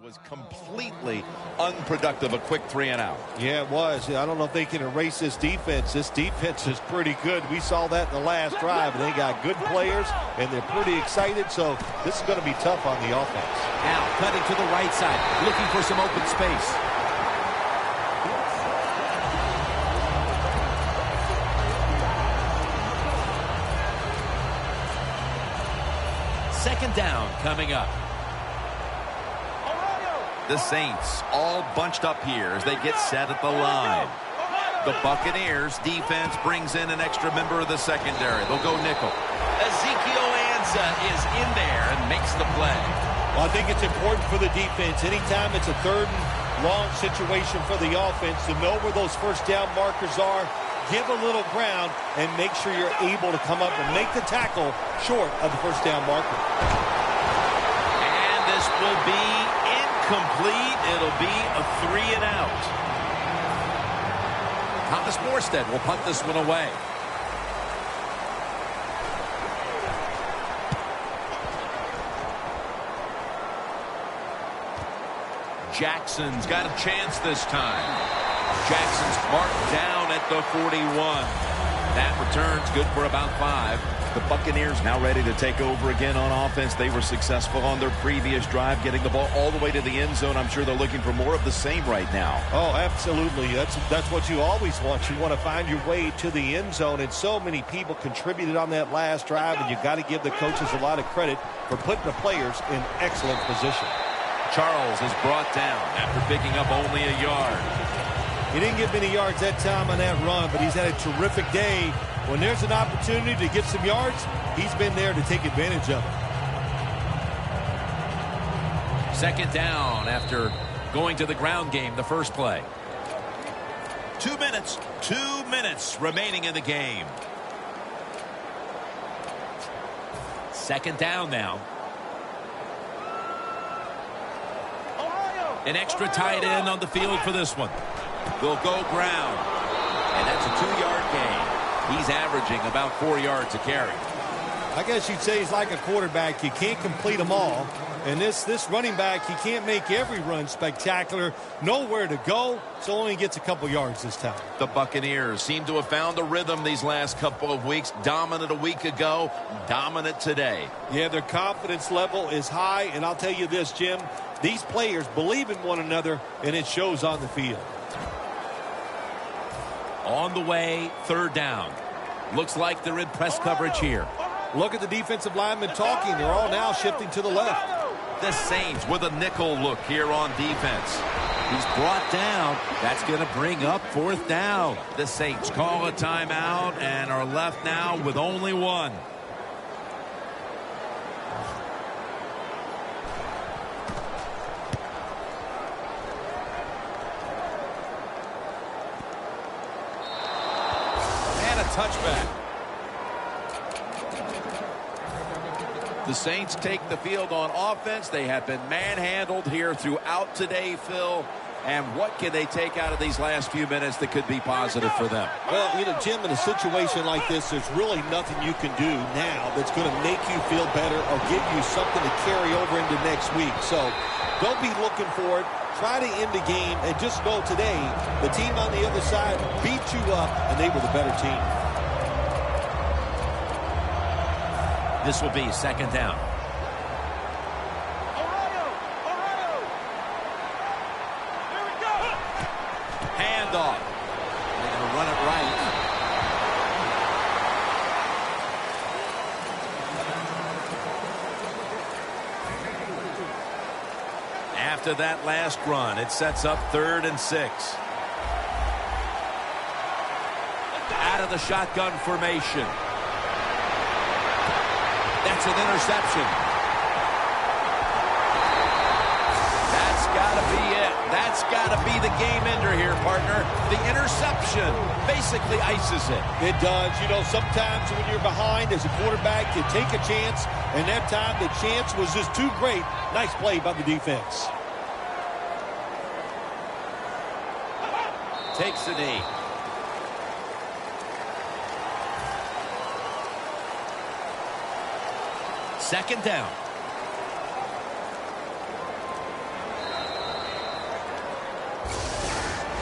Speaker 1: Was completely unproductive, a quick 3 and out.
Speaker 3: Yeah, it was. I don't know if they can erase this defense. This defense is pretty good. We saw that in the last drive, and they got good players, and they're pretty excited, so this is going to be tough on the offense.
Speaker 2: Now cutting to the right side, looking for some open space. Second down coming up.
Speaker 1: The Saints all bunched up here as they get set at the line. The Buccaneers defense brings in an extra member of the secondary. They'll go nickel. Ezekiel Anza is in there and makes the play.
Speaker 3: Well, I think it's important for the defense. Anytime it's a third and long situation for the offense, to know where those first down markers are, give a little ground, and make sure you're able to come up and make the tackle short of the first down marker.
Speaker 1: And this will be complete. It'll be a 3 and out.
Speaker 2: Thomas Morstead will punt this one away.
Speaker 1: Jackson's got a chance this time. Jackson's marked down at the 41. That return's good for about 5. The Buccaneers now ready to take over again on offense. They were successful on their previous drive, getting the ball all the way to the end zone. I'm sure they're looking for more of the same right now.
Speaker 3: Oh, absolutely. That's what you always want. You want to find your way to the end zone, and so many people contributed on that last drive, and you got to give the coaches a lot of credit for putting the players in excellent position.
Speaker 1: Charles is brought down after picking up only a yard.
Speaker 3: He didn't get many yards that time on that run, but he's had a terrific day. When there's an opportunity to get some yards, he's been there to take advantage of it.
Speaker 2: Second down after going to the ground game the first play.
Speaker 1: 2 minutes remaining in the game.
Speaker 2: Second down now. An extra tight end on the field for this one.
Speaker 1: They'll go ground. And that's a 2-yard gain. He's averaging about 4 yards a carry.
Speaker 3: I guess you'd say he's like a quarterback. You can't complete them all. And this running back, he can't make every run spectacular. Nowhere to go, so only gets a couple yards this time.
Speaker 1: The Buccaneers seem to have found a rhythm these last couple of weeks. Dominant a week ago, dominant today.
Speaker 3: Yeah, their confidence level is high. And I'll tell you this, Jim, these players believe in one another, and it shows on the field.
Speaker 2: On the way, third down. Looks like they're in press coverage here.
Speaker 3: Look at the defensive linemen talking. They're all now shifting to the left.
Speaker 1: The Saints with a nickel look here on defense.
Speaker 2: He's brought down. That's going to bring up fourth down.
Speaker 1: The Saints call a timeout and are left now with only one.
Speaker 2: Touchback.
Speaker 1: The Saints take the field on offense. They have been manhandled here throughout today, Phil. And what can they take out of these last few minutes that could be positive for them?
Speaker 3: Well, Jim, in a situation like this, there's really nothing you can do now that's going to make you feel better or give you something to carry over into next week. So don't be looking for it. Try to end the game and just know today the team on the other side beat you up and they were the better team.
Speaker 2: This will be second down.
Speaker 1: Handoff.
Speaker 2: After that last run, it sets up 3rd and 6. Out of the shotgun formation. That's an interception. That's got to be it. That's got to be the game ender here, partner. The interception basically ices it.
Speaker 3: It does. You know, sometimes when you're behind as a quarterback, you take a chance, and that time the chance was just too great. Nice play by the defense.
Speaker 2: Takes a knee.
Speaker 1: Second down.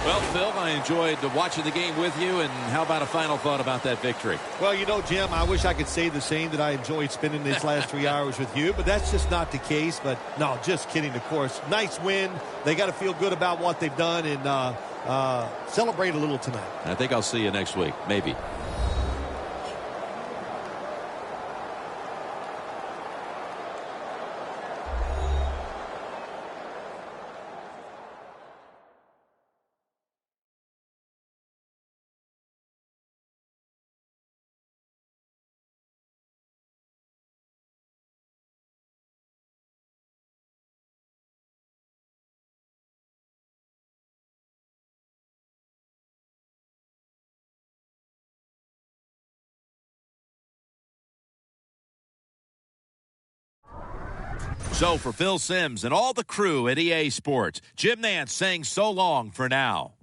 Speaker 2: Well, Phil, I enjoyed watching the game with you, and how about a final thought about that victory?
Speaker 3: Well, you know, Jim, I wish I could say the same, that I enjoyed spending these last 3 hours with you, but that's just not the case. But, no, just kidding, of course. Nice win. They got to feel good about what they've done and celebrate a little tonight.
Speaker 2: I think I'll see you next week, maybe.
Speaker 1: So for Phil Simms and all the crew at EA Sports, Jim Nantz saying so long for now.